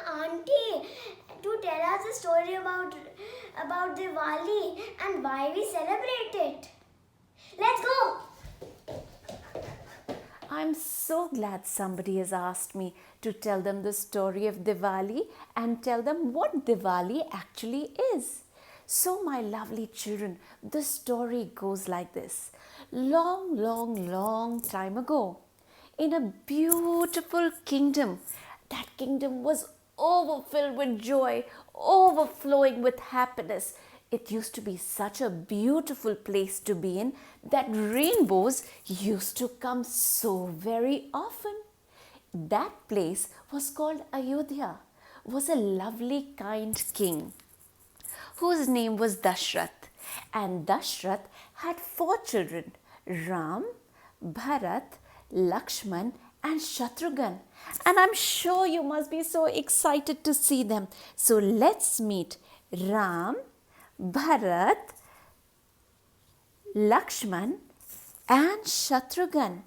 auntie to tell us a story about Diwali and why we celebrate it. Let's go! I'm so glad somebody has asked me to tell them the story of Diwali and tell them what Diwali actually is. So, my lovely children, the story goes like this. Long, long, long time ago, in a beautiful kingdom, that kingdom was overfilled with joy, overflowing with happiness. It used to be such a beautiful place to be in that rainbows used to come so very often. That place was called Ayodhya, was a lovely kind king whose name was Dashrath. And Dashrath had 4 children, Ram, Bharat, Lakshman and Shatrughan. And I'm sure you must be so excited to see them. So let's meet Ram, Bharat, Lakshman and Shatrughan.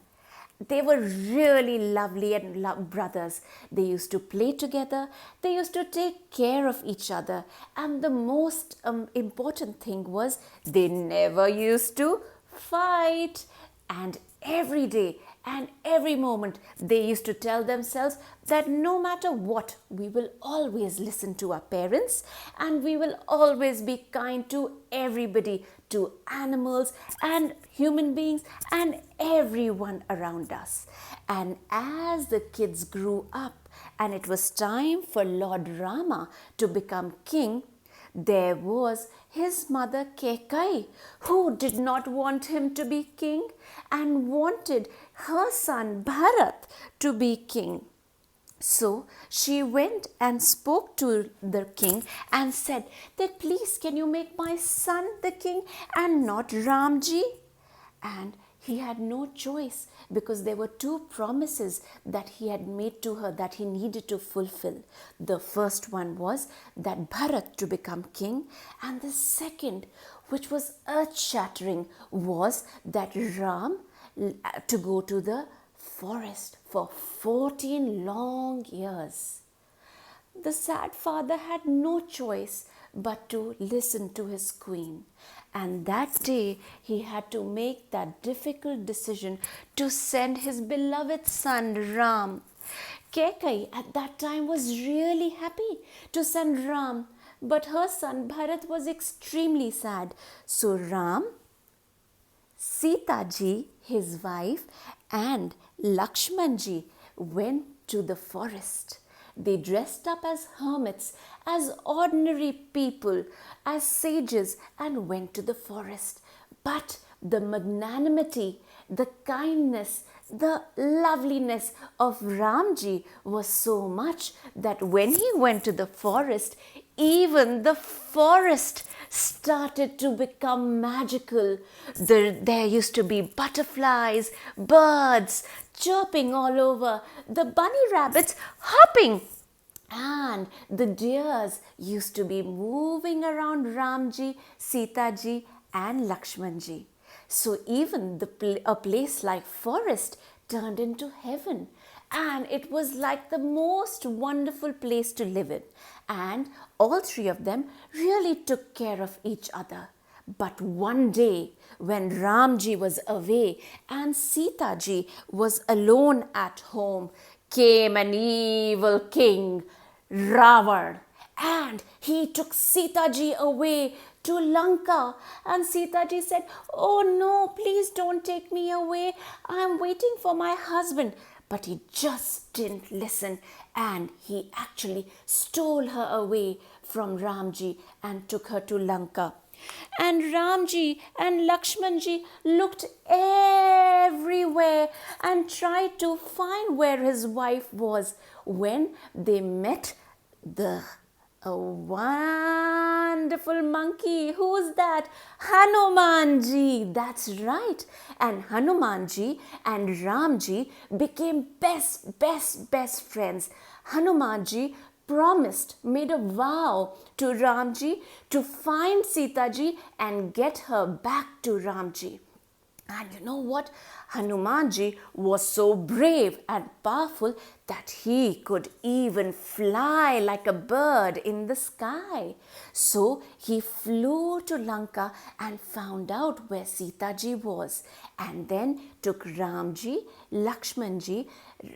They were really lovely and brothers. They used to play together. They used to take care of each other. And the most important thing was they never used to fight. And every day and every moment they used to tell themselves that no matter what, we will always listen to our parents and we will always be kind to everybody, to animals and human beings and everyone around us. And as the kids grew up and it was time for Lord Rama to become king, there was his mother Kekai, who did not want him to be king and wanted her son Bharat to be king. So she went and spoke to the king and said that please can you make my son the king and not Ramji? And he had no choice because there were 2 promises that he had made to her that he needed to fulfill. The first one was that Bharat to become king, and the second, which was earth-shattering, was that Ram to go to the forest for 14 long years. The sad father had no choice but to listen to his queen. And that day he had to make that difficult decision to send his beloved son Ram. Kekai at that time was really happy to send Ram, but her son Bharat was extremely sad. So Ram, Sita ji, his wife, and Lakshman ji went to the forest. They dressed up as hermits, as ordinary people, as sages, and went to the forest. But the magnanimity, the kindness, the loveliness of Ramji was so much that when he went to the forest, even the forest started to become magical. There used to be butterflies, birds chirping all over, the bunny rabbits hopping, and the deers used to be moving around Ramji, Sitaji and Lakshmanji. So even a place like forest turned into heaven, and it was like the most wonderful place to live in. And all 3 of them really took care of each other. But one day, when Ramji was away and Sitaji was alone at home, came an evil king, Ravan, and he took Sitaji away to Lanka. And Sitaji said, "Oh no, please don't take me away. I'm waiting for my husband." But he just didn't listen, and he actually stole her away from Ramji and took her to Lanka. And Ramji and Lakshmanji looked everywhere and tried to find where his wife was when they met a wonderful monkey. Who's that? Hanumanji. That's right. And Hanumanji and Ramji became best friends. Hanumanji made a vow to Ramji to find Sitaji and get her back to Ramji. And you know what? Hanumanji was so brave and powerful that he could even fly like a bird in the sky. So he flew to Lanka and found out where Sita ji was, and then took Ramji, Lakshmanji,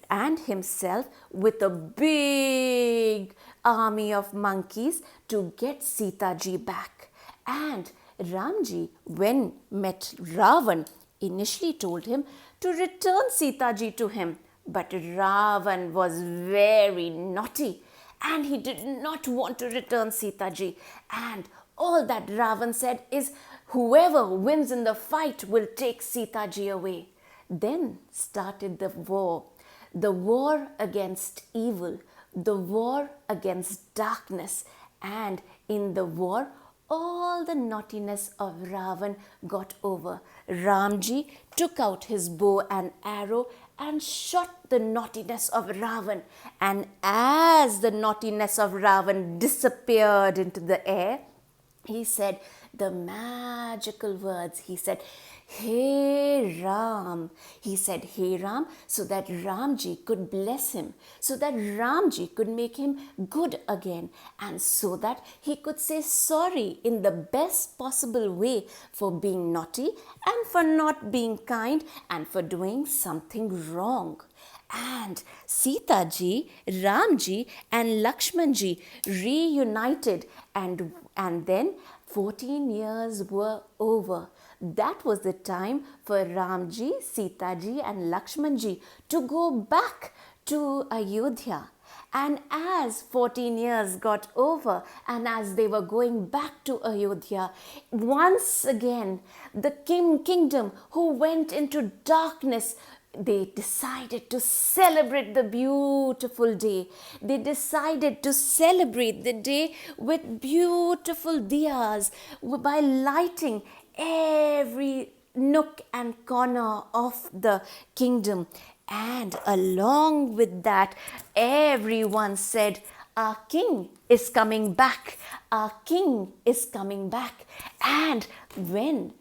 and himself with a big army of monkeys to get Sita ji back. And Ramji, when met Ravan, initially told him to return Sita ji to him. But Ravan was very naughty and he did not want to return Sita ji. And all that Ravan said is, whoever wins in the fight will take Sita ji away. Then started the war against evil, the war against darkness. And in the war, all the naughtiness of Ravan got over. Ramji took out his bow and arrow and shot the naughtiness of Ravan. And as the naughtiness of Ravan disappeared into the air, he said the magical words. He said, "Hey Ram." He said, "Hey Ram," so that Ramji could bless him, so that Ramji could make him good again, and so that he could say sorry in the best possible way for being naughty and for not being kind and for doing something wrong. And Sita ji, Ramji, and Lakshmanji reunited, and then 14 years were over. That was the time for Ramji, Sita ji, and Lakshmanji to go back to Ayodhya. And as 14 years got over and as they were going back to Ayodhya, once again the kingdom who went into darkness, they decided to celebrate the beautiful day. They decided to celebrate the day with beautiful diyas by lighting every nook and corner of the kingdom. And along with that, everyone said, "Our king is coming back. Our king is coming back." And when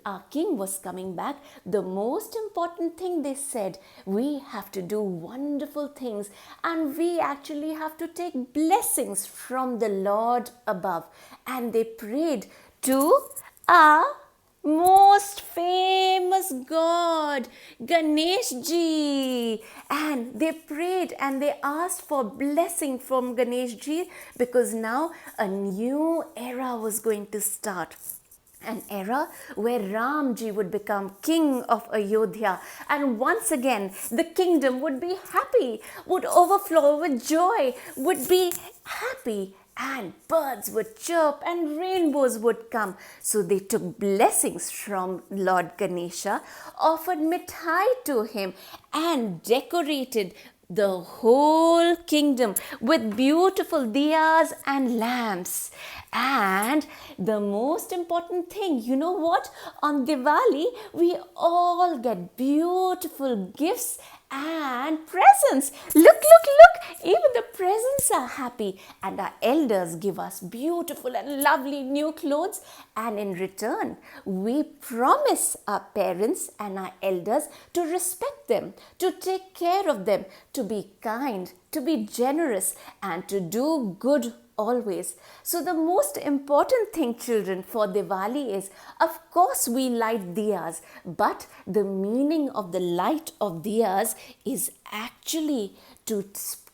our king was coming back, the most important thing they said, we have to do wonderful things and we actually have to take blessings from the Lord above. And they prayed to our most famous God, Ganesh ji. And they prayed and they asked for blessing from Ganesh ji because now a new era was going to start. An era where Ramji would become king of Ayodhya, and once again the kingdom would be happy, would overflow with joy, would be happy, and birds would chirp and rainbows would come. So they took blessings from Lord Ganesha, offered mithai to him, and decorated the whole kingdom with beautiful diyas and lamps. And the most important thing, you know what? On Diwali, we all get beautiful gifts and presents. Look, look, look! Even the presents are happy. And our elders give us beautiful and lovely new clothes. And in return, we promise our parents and our elders to respect them, to take care of them, to be kind, to be generous, and to do good always. So the most important thing, children, for Diwali is, of course, we light diyas, but the meaning of the light of diyas is actually to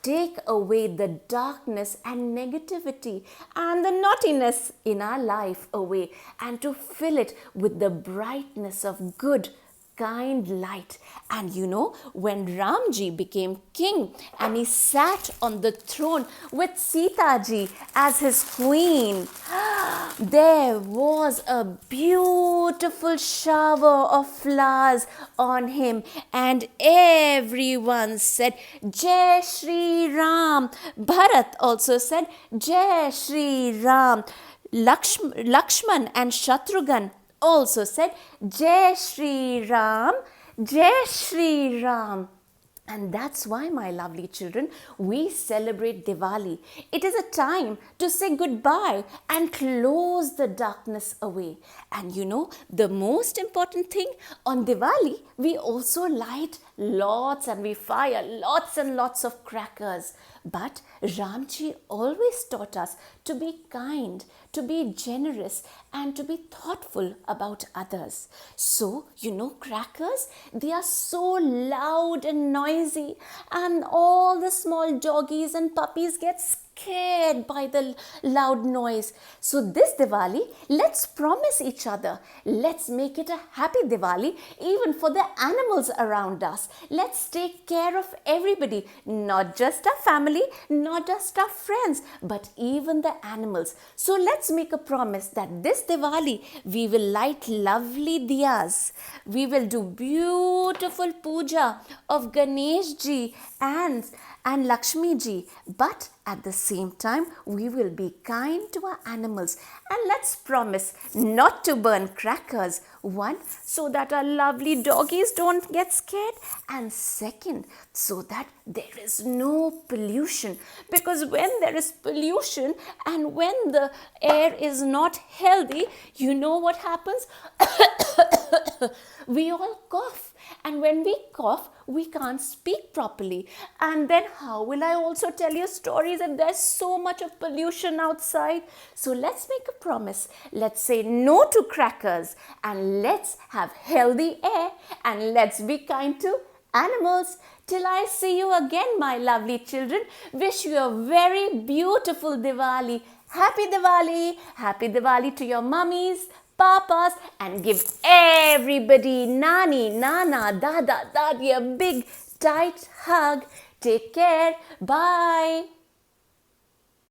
take away the darkness and negativity and the naughtiness in our life away, and to fill it with the brightness of good, kind light. And you know, when Ramji became king and he sat on the throne with Sita ji as his queen, there was a beautiful shower of flowers on him, and everyone said, "Jai Shri Ram." Bharat also said, "Jai Shri Ram." Lakshman and Shatrughan also said, "Jai Shri Ram, Jai Shri Ram." And that's why, my lovely children, we celebrate Diwali. It is a time to say goodbye and close the darkness away. And you know, the most important thing on Diwali, we also light lots and we fire lots and lots of crackers. But Ramji always taught us to be kind, to be generous, and to be thoughtful about others. So, you know, crackers, they are so loud and noisy, and all the small doggies and puppies get scared by the loud noise. So this Diwali, let's promise each other, let's make it a happy Diwali even for the animals around us. Let's take care of everybody, not just our family, not just our friends, but even the animals. So let's make a promise that this Diwali we will light lovely diyas. We will do beautiful puja of Ganesh ji and Lakshmi ji, but at the same time we will be kind to our animals, and let's promise not to burn crackers. One, so that our lovely doggies don't get scared, and second, so that there is no pollution, because when there is pollution and when the air is not healthy, you know what happens? We all cough, and when we cough we can't speak properly, and then how will I also tell you stories if there's so much of pollution outside? So let's make a promise, let's say no to crackers, and let's have healthy air, and let's be kind to animals. Till I see you again, my lovely children, wish you a very beautiful Diwali. Happy Diwali! Happy Diwali to your mummies, papas, and give everybody, Nani, Nana, Dada, Dadi, a big tight hug. Take care. Bye.